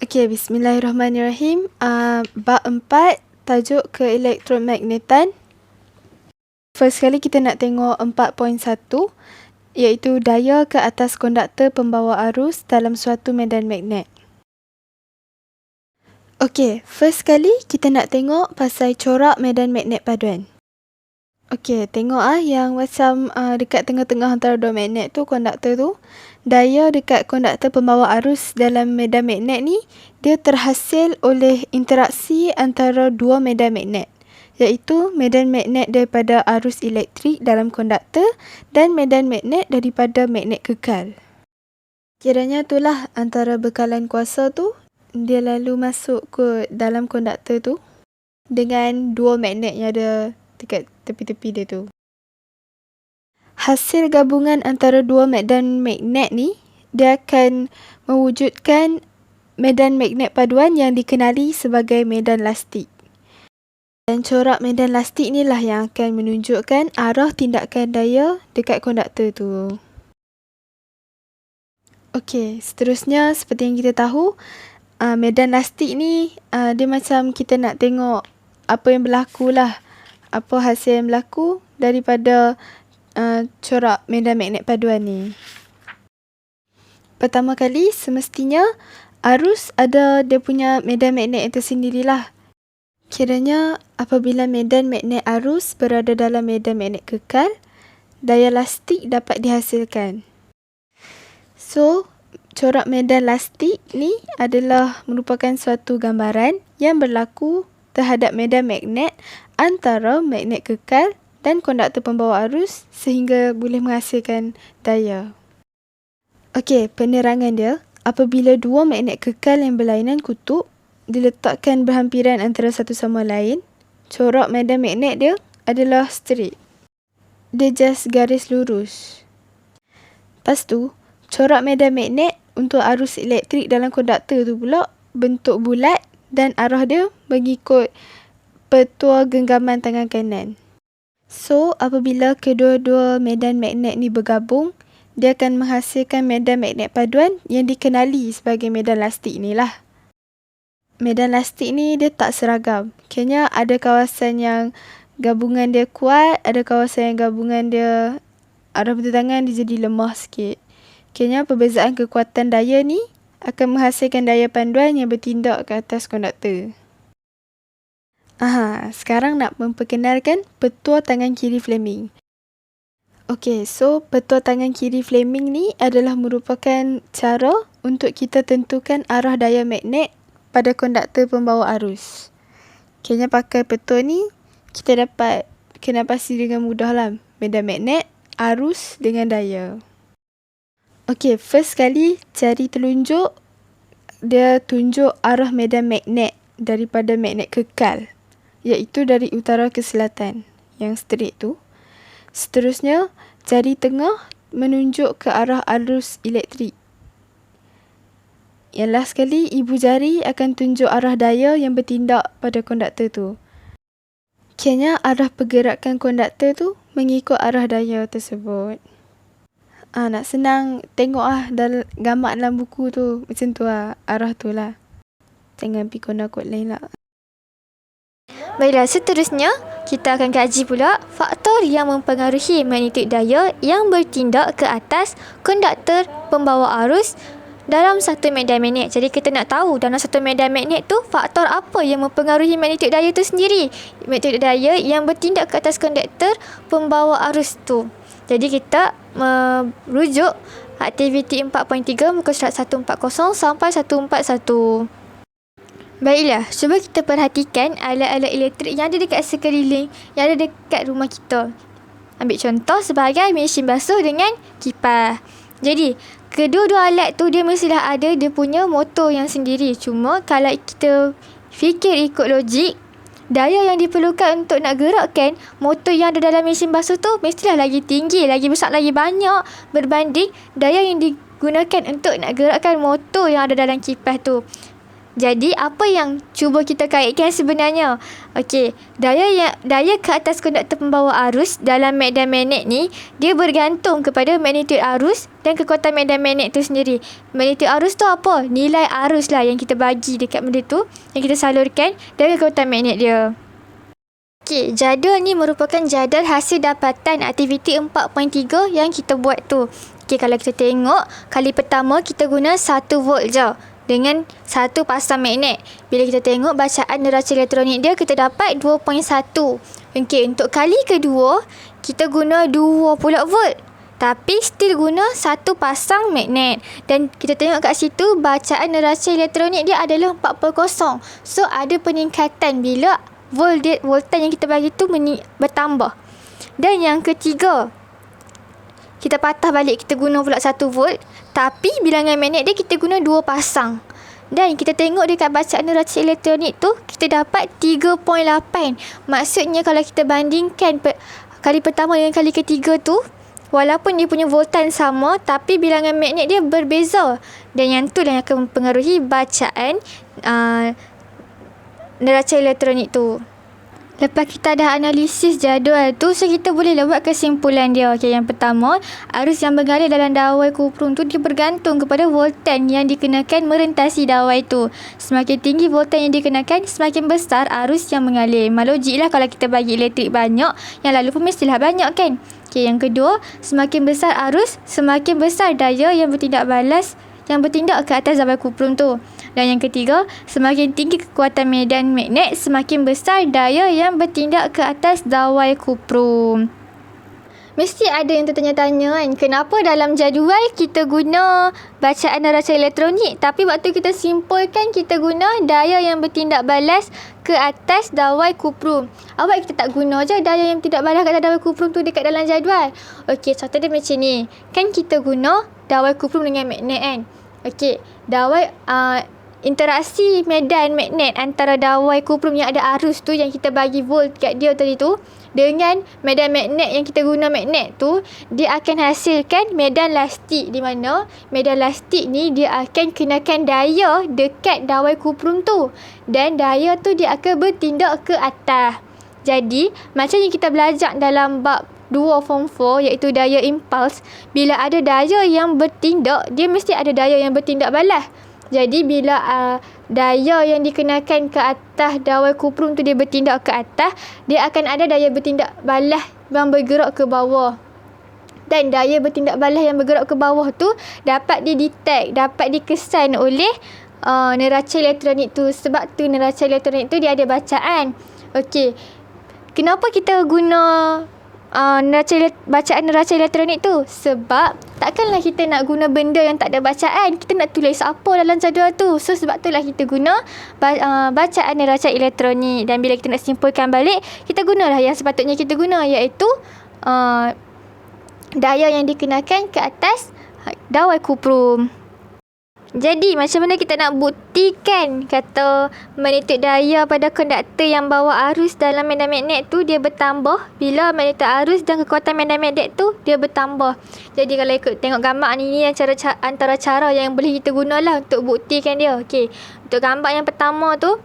Okey, bismillahirrahmanirrahim. Bab 4, tajuk keelektromagnetan. First kali kita nak tengok 4.1, iaitu daya ke atas konduktor pembawa arus dalam suatu medan magnet. Okey, first kali kita nak tengok pasal corak medan magnet paduan. Okey, tengok yang macam dekat tengah-tengah antara dua magnet tu, konduktor tu. Daya dekat konduktor pembawa arus dalam medan magnet ni, dia terhasil oleh interaksi antara dua medan magnet, iaitu medan magnet daripada arus elektrik dalam konduktor dan medan magnet daripada magnet kekal. Kiranya itulah antara bekalan kuasa tu, dia lalu masuk ke dalam konduktor tu dengan dua magnet yang ada dekat tepi-tepi dia tu. Hasil gabungan antara dua medan magnet ni, dia akan mewujudkan medan magnet paduan yang dikenali sebagai medan lastik. Dan corak medan lastik ni lah yang akan menunjukkan arah tindakan daya dekat konduktor tu. Okey, seterusnya seperti yang kita tahu, medan lastik ni dia macam kita nak tengok apa yang berlaku lah. Apa hasil yang berlaku daripada corak medan magnet paduan ni. Pertama kali, semestinya arus ada dia punya medan magnet yang tersendirilah. Kiranya apabila medan magnet arus berada dalam medan magnet kekal, daya lastik dapat dihasilkan. So, corak medan lastik ni adalah merupakan suatu gambaran yang berlaku terhadap medan magnet antara magnet kekal dan konduktor pembawa arus sehingga boleh menghasilkan daya. Okey, penerangan dia, apabila dua magnet kekal yang berlainan kutub diletakkan berhampiran antara satu sama lain, corak medan magnet dia adalah straight. Dia just garis lurus. Lepas tu, corak medan magnet untuk arus elektrik dalam konduktor tu pula bentuk bulat dan arah dia mengikut petua genggaman tangan kanan. So, apabila kedua-dua medan magnet ni bergabung, dia akan menghasilkan medan magnet paduan yang dikenali sebagai medan lastik ni lah. Medan lastik ni dia tak seragam. Kayaknya ada kawasan yang gabungan dia kuat, ada kawasan yang gabungan dia arah bertentangan dia jadi lemah sikit. Kayaknya perbezaan kekuatan daya ni akan menghasilkan daya panduan yang bertindak ke atas konduktor. Sekarang nak memperkenalkan petua tangan kiri Fleming. Okey, so petua tangan kiri Fleming ni adalah merupakan cara untuk kita tentukan arah daya magnet pada konduktor pembawa arus. Kayaknya pakai petua ni, kita dapat kenal pasti dengan mudah lah medan magnet, arus dengan daya. Okey, first kali jari telunjuk, dia tunjuk arah medan magnet daripada magnet kekal, iaitu dari utara ke selatan, yang straight tu. Seterusnya, jari tengah menunjuk ke arah arus elektrik. Yang last kali, ibu jari akan tunjuk arah daya yang bertindak pada konduktor tu. Kiranya arah pergerakan konduktor tu mengikut arah daya tersebut. Nak senang tengok gambar dalam buku tu, macam tu arah tu lah. Jangan pergi guna kod lain lah. Baiklah, seterusnya kita akan kaji pula faktor yang mempengaruhi magnetik daya yang bertindak ke atas konduktor pembawa arus dalam satu medan magnet. Jadi kita nak tahu dalam satu medan magnet tu faktor apa yang mempengaruhi magnetik daya tu sendiri. Magnetik daya yang bertindak ke atas konduktor pembawa arus tu. Jadi kita merujuk aktiviti 4.3 muka surat 140 sampai 141. Baiklah, cuba kita perhatikan alat-alat elektrik yang ada dekat sekeliling, yang ada dekat rumah kita. Ambil contoh sebagai mesin basuh dengan kipas. Jadi, kedua-dua alat tu dia mestilah ada dia punya motor yang sendiri. Cuma kalau kita fikir ikut logik, daya yang diperlukan untuk nak gerakkan motor yang ada dalam mesin basuh tu mestilah lagi tinggi, lagi besar, lagi banyak berbanding daya yang digunakan untuk nak gerakkan motor yang ada dalam kipas tu. Jadi apa yang cuba kita kaitkan sebenarnya? Okey, daya ke atas konduktor pembawa arus dalam medan magnet ni dia bergantung kepada magnitude arus dan kekuatan medan magnet tu sendiri. Magnitude arus tu apa? Nilai arus lah yang kita bagi dekat benda tu, yang kita salurkan dari kekuatan magnet dia. Okey, jadual ni merupakan jadual hasil dapatan aktiviti 4.3 yang kita buat tu. Okey, kalau kita tengok, kali pertama kita guna 1 volt je dengan satu pasang magnet. Bila kita tengok bacaan neraca elektronik dia, kita dapat 2.1. Okey, untuk kali kedua, kita guna 2 pula volt. Tapi still guna satu pasang magnet. Dan kita tengok kat situ, bacaan neraca elektronik dia adalah 40. So, ada peningkatan bila voltan yang kita bagi tu bertambah. Dan yang ketiga, kita patah balik, kita guna pula 1 volt. Tapi bilangan magnet dia kita guna 2 pasang. Dan kita tengok dekat bacaan neraca elektronik tu, kita dapat 3.8. Maksudnya kalau kita bandingkan kali pertama dengan kali ketiga tu, walaupun dia punya voltan sama, tapi bilangan magnet dia berbeza. Dan yang tu yang akan mempengaruhi bacaan neraca elektronik tu. Lepas kita dah analisis jadual tu, so kita boleh buat kesimpulan dia. Okey, yang pertama, arus yang mengalir dalam dawai kuprum tu dia bergantung kepada voltan yang dikenakan merentasi dawai tu. Semakin tinggi voltan yang dikenakan, semakin besar arus yang mengalir. Logik lah kalau kita bagi elektrik banyak, yang lalu pun mestilah banyak kan. Okey, yang kedua, semakin besar arus, semakin besar daya yang bertindak balas yang bertindak ke atas dawai kuprum tu. Dan yang ketiga, semakin tinggi kekuatan medan magnet, semakin besar daya yang bertindak ke atas dawai kuprum. Mesti ada yang tertanya-tanya kan, kenapa dalam jadual kita guna bacaan neraca elektronik, tapi waktu kita simpulkan kita guna daya yang bertindak balas ke atas dawai kuprum. Awak kita tak guna je daya yang bertindak balas ke atas dawai kuprum tu dekat dalam jadual. Okey, contoh dia macam ni. Kan kita guna dawai kuprum dengan magnet kan. Okey, dawai interaksi medan magnet antara dawai kuprum yang ada arus tu, yang kita bagi volt kat dia tadi tu, dengan medan magnet yang kita guna magnet tu, dia akan hasilkan medan lastik, di mana medan lastik ni dia akan kenakan daya dekat dawai kuprum tu, dan daya tu dia akan bertindak ke atas. Jadi macam yang kita belajar dalam bab 2 form 4, iaitu daya impuls, bila ada daya yang bertindak, dia mesti ada daya yang bertindak balas. Jadi bila daya yang dikenakan ke atas dawai kuprum tu dia bertindak ke atas, dia akan ada daya bertindak balas yang bergerak ke bawah. Dan daya bertindak balas yang bergerak ke bawah tu dapat didetect, dapat dikesan oleh neraca elektronik tu. Sebab tu neraca elektronik tu dia ada bacaan. Okey, kenapa kita guna bacaan neraca elektronik tu? Sebab takkanlah kita nak guna benda yang tak ada bacaan. Kita nak tulis apa dalam jadual tu. So sebab itulah kita guna bacaan neraca elektronik. Dan bila kita nak simpulkan balik, kita gunalah yang sepatutnya kita guna, iaitu daya yang dikenakan ke atas dawai kuprum. Jadi macam mana kita nak buktikan kata magnitude daya pada konduktor yang bawa arus dalam medan magnet tu dia bertambah bila magnitude arus dan kekuatan medan magnet tu dia bertambah. Jadi kalau ikut tengok gambar ni antara cara yang boleh kita gunalah untuk buktikan dia. Okey, untuk gambar yang pertama tu,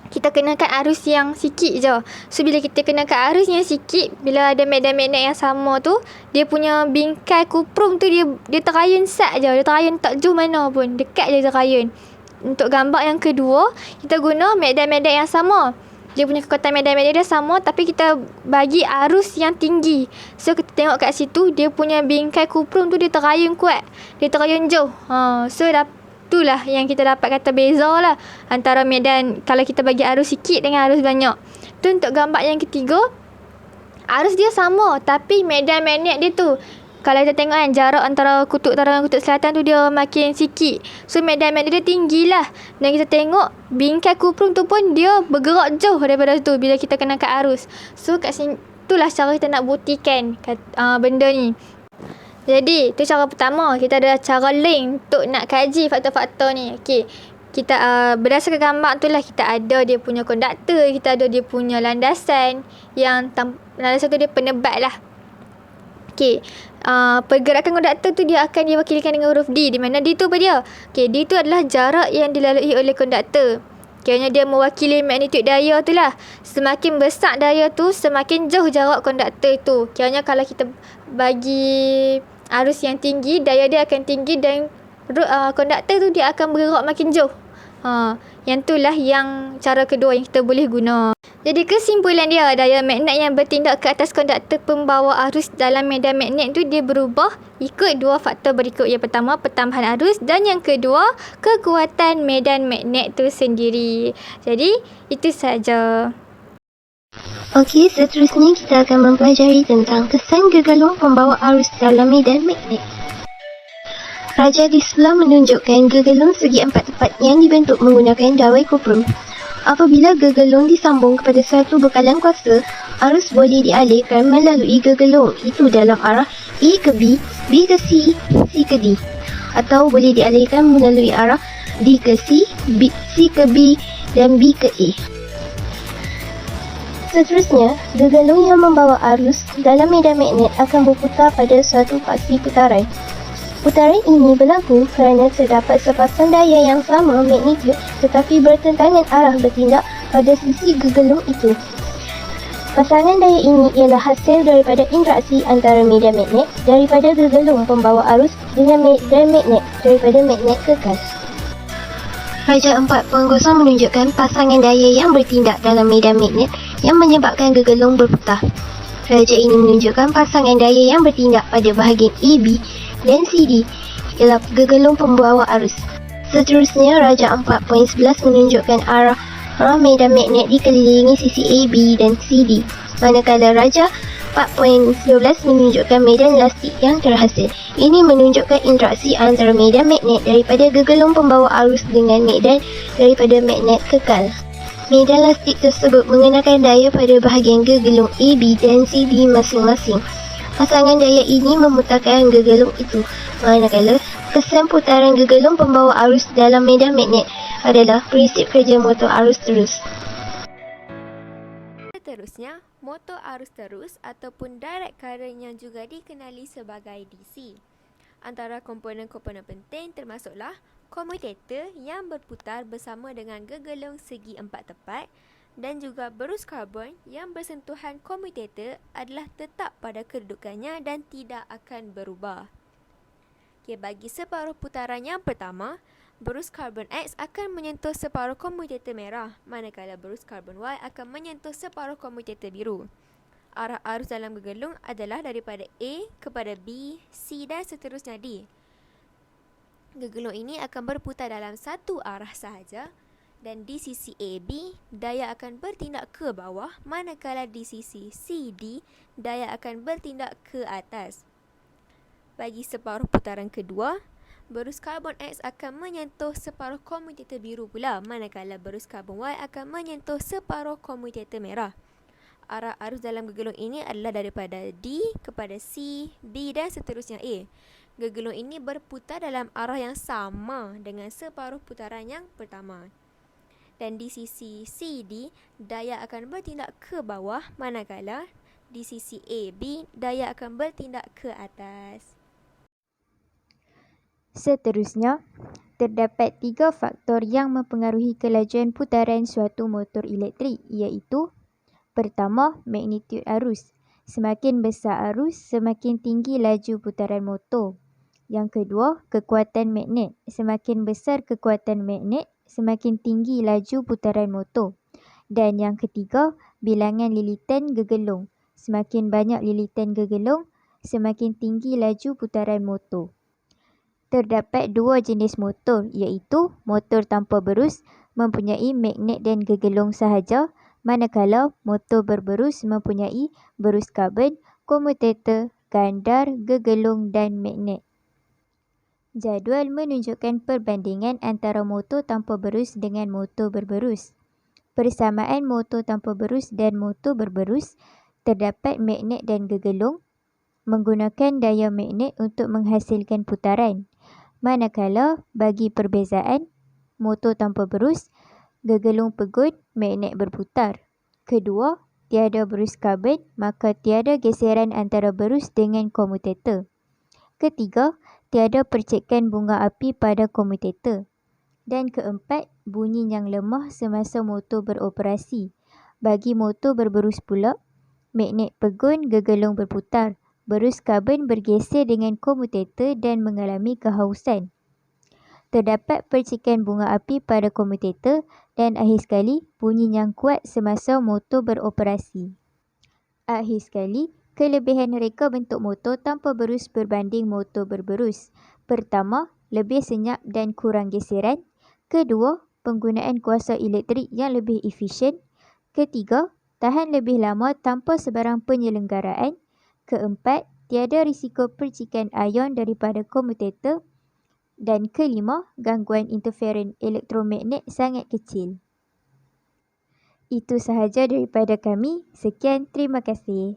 kita kenakan arus yang sikit je. So bila kita kenakan arus yang sikit, bila ada medan magnet yang sama tu, dia punya bingkai kuprum tu dia terayun sat je. Dia terayun tak jauh mana pun, dekat je terayun. Untuk gambar yang kedua, kita guna medan magnet yang sama. Dia punya kekuatan medan magnet dia sama, tapi kita bagi arus yang tinggi. So kita tengok kat situ, dia punya bingkai kuprum tu dia terayun kuat, dia terayun jauh. So itulah yang kita dapat kata beza lah antara medan kalau kita bagi arus sikit dengan arus banyak. Tu untuk gambar yang ketiga, arus dia sama, tapi medan magnet dia tu, kalau kita tengok kan, jarak antara kutub utara dan kutub selatan tu dia makin sikit. So medan magnet dia tinggi lah. Dan kita tengok bingkai kuprum tu pun dia bergerak jauh daripada tu bila kita kenakan arus. So kat sini itulah cara kita nak buktikan benda ni. Jadi, itu cara pertama. Kita ada cara lain untuk nak kaji faktor-faktor ni. Okey, kita berdasarkan gambar tu lah, kita ada dia punya konduktor, kita ada dia punya landasan. Yang landasan tu dia penebat lah. Okey, pergerakan konduktor tu dia akan diwakilkan dengan huruf D, di mana D tu apa dia? Okay, D tu adalah jarak yang dilalui oleh konduktor. Kiranya dia mewakili magnitude daya tu lah. Semakin besar daya tu, semakin jauh jarak konduktor tu. Kiranya kalau kita bagi arus yang tinggi, daya dia akan tinggi dan konduktor tu dia akan bergerak makin jauh. Yang itulah yang cara kedua yang kita boleh guna. Jadi kesimpulan dia, daya magnet yang bertindak ke atas konduktor pembawa arus dalam medan magnet tu dia berubah ikut dua faktor berikut. Yang pertama, pertambahan arus, dan yang kedua, kekuatan medan magnet tu sendiri. Jadi itu saja. Okey, seterusnya kita akan mempelajari tentang kesan gegalong pembawa arus dalam medan magnet. Raja di sebelah menunjukkan gegalong segi empat tepat yang dibentuk menggunakan dawai koprum. Apabila gegalong disambung kepada satu bekalan kuasa, arus boleh dialihkan melalui gegalong itu dalam arah A ke B, B ke C, C ke D. Atau boleh dialihkan melalui arah D ke C, C ke B dan B ke A. Seterusnya, gegalong yang membawa arus dalam medan magnet akan berputar pada suatu faksi putaran. Putaran ini berlaku kerana terdapat sepasang daya yang sama magnitude tetapi bertentangan arah bertindak pada sisi gegalong itu. Pasangan daya ini ialah hasil daripada interaksi antara medan magnet daripada gegalong pembawa arus dengan medan magnet daripada magnet kekal. Raja 4.0 menunjukkan pasangan daya yang bertindak dalam medan magnet yang menyebabkan gegalong berputar. Raja ini menunjukkan pasangan daya yang bertindak pada bahagian AB dan CD ialah gegalong pembawa arus. Seterusnya, Raja 4.11 menunjukkan arah medan magnet dikelilingi sisi AB dan CD. Manakala Raja 4.12 menunjukkan medan elastik yang terhasil. Ini menunjukkan interaksi antara medan magnet daripada gegalong pembawa arus dengan medan daripada magnet kekal. Medan elastik tersebut mengenakan daya pada bahagian gegalong AB dan CD masing-masing. Pasangan daya ini memutarkan gegalong itu, manakala kesan putaran gegalong pembawa arus dalam medan magnet adalah prinsip kerja motor arus terus. Seterusnya, motor arus terus ataupun direct current yang juga dikenali sebagai DC. Antara komponen-komponen penting termasuklah komutator yang berputar bersama dengan gegalong segi empat tepat, dan juga berus karbon yang bersentuhan komutator adalah tetap pada kedudukannya dan tidak akan berubah. Bagi separuh putaran yang pertama, berus karbon X akan menyentuh separuh komutator merah, manakala berus karbon Y akan menyentuh separuh komutator biru. Arah arus dalam gegalong adalah daripada A kepada B, C dan seterusnya D. Gegalong ini akan berputar dalam satu arah sahaja, dan di sisi AB, daya akan bertindak ke bawah, manakala di sisi CD, daya akan bertindak ke atas. Bagi separuh putaran kedua, berus karbon X akan menyentuh separuh komutator biru pula, manakala berus karbon Y akan menyentuh separuh komutator merah. Arah arus dalam gegalong ini adalah daripada D kepada C, B dan seterusnya A. Gegalong ini berputar dalam arah yang sama dengan separuh putaran yang pertama. Dan di sisi CD, daya akan bertindak ke bawah, manakala di sisi AB, daya akan bertindak ke atas. Seterusnya, terdapat 3 faktor yang mempengaruhi kelajuan putaran suatu motor elektrik, iaitu: pertama, magnitude arus. Semakin besar arus, semakin tinggi laju putaran motor. Yang kedua, kekuatan magnet. Semakin besar kekuatan magnet, semakin tinggi laju putaran motor. Dan yang ketiga, bilangan lilitan gegalong. Semakin banyak lilitan gegalong, semakin tinggi laju putaran motor. Terdapat 2 jenis motor, iaitu motor tanpa berus mempunyai magnet dan gegalong sahaja, manakala motor berberus mempunyai berus karbon, komutator, gandar, gegalong dan magnet. Jadual menunjukkan perbandingan antara motor tanpa berus dengan motor berberus. Persamaan motor tanpa berus dan motor berberus, terdapat magnet dan gegalong menggunakan daya magnet untuk menghasilkan putaran. Manakala bagi perbezaan, motor tanpa berus, gegalong pegun, magnet berputar. Kedua, tiada berus karbon, maka tiada geseran antara berus dengan komutator. Ketiga, tiada percikan bunga api pada komutator. Dan keempat, bunyi yang lemah semasa motor beroperasi. Bagi motor berberus pula, magnet pegun gegelung berputar, berus karbon bergeser dengan komutator dan mengalami kehausan. Terdapat percikan bunga api pada komutator dan akhir sekali, bunyi yang kuat semasa motor beroperasi. Akhir sekali, kelebihan reka bentuk motor tanpa berus berbanding motor berberus. Pertama, lebih senyap dan kurang geseran. Kedua, penggunaan kuasa elektrik yang lebih efisien. Ketiga, tahan lebih lama tanpa sebarang penyelenggaraan. Keempat, tiada risiko percikan ion daripada komutator. Dan kelima, gangguan interferen elektromagnet sangat kecil. Itu sahaja daripada kami. Sekian, terima kasih.